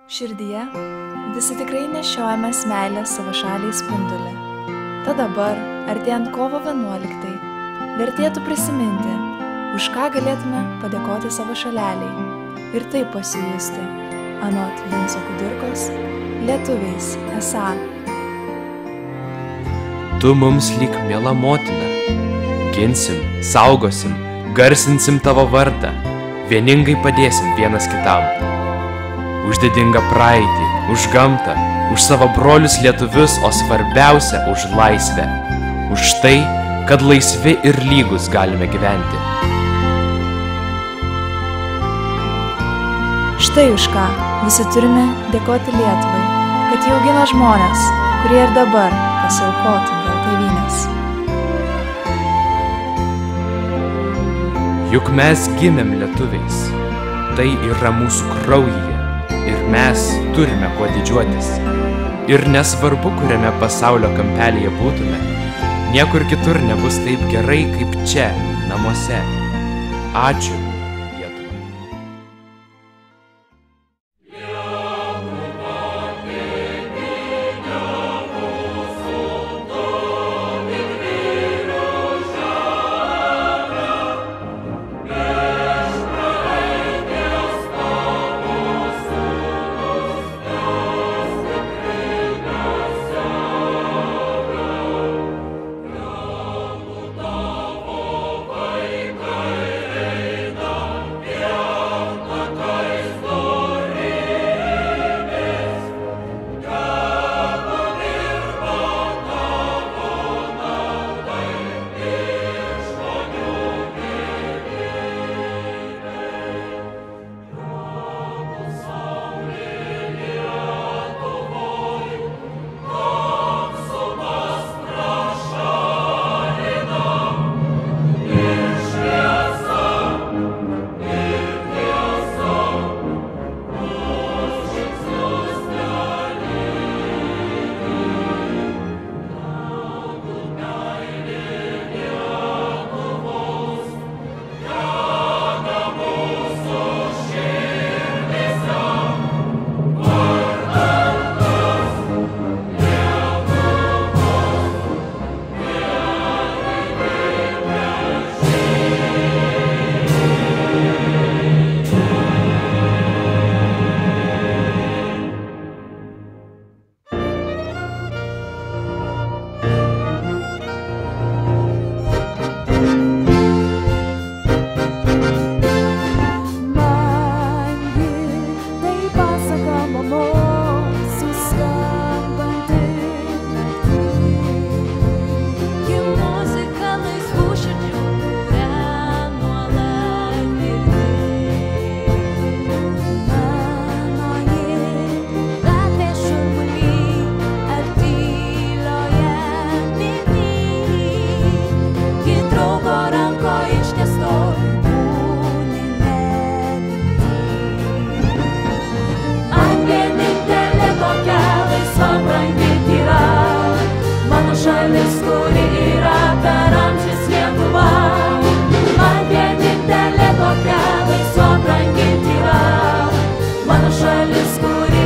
Širdyje visi tikrai nešiojamės meilės savo šaliai spindulį. Tad dabar, artėjant kovo 11, vertėtų prisiminti, už ką galėtume padėkoti savo šaleliai ir taip pasijusti, anot Vinco Kudirkos, lietuviais esą. Tu mums lyg miela motina, ginsim, saugosim, garsinsim tavo vardą, vieningai padėsim vienas kitam. Už didingą praeitį, už gamtą, už savo brolius lietuvius, o svarbiausia už laisvę. Už tai, kad laisvi ir lygus galime gyventi. Štai už ką visi turime dėkoti Lietuvai, kad ji augina žmonės, kurie ir dabar pasiaukotų dėl tėvynės. Juk mes gimėm lietuviais, tai yra mūsų kraujyje. Ir mes turime kuo didžiuotis. Ir nesvarbu, kuriame pasaulio kampelyje būtume, niekur kitur nebus taip gerai kaip čia, namuose. Ačiū. Šalis, kuri